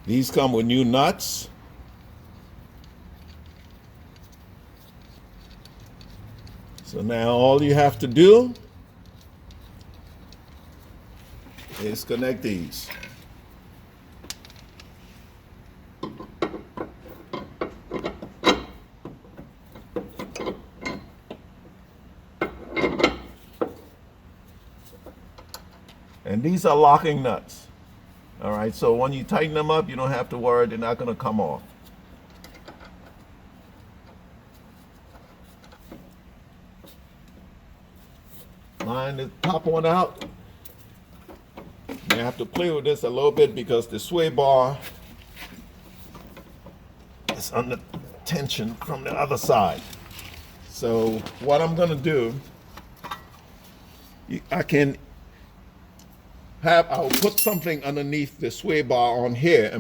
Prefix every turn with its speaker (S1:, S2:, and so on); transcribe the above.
S1: These come with new nuts. So now all you have to do is connect these. And these are locking nuts. All right, so when you tighten them up, you don't have to worry, they're not going to come off. Line the top one out. You have to play with this a little bit because the sway bar is under tension from the other side. So what I'm going to do, I'll put something underneath the sway bar on here and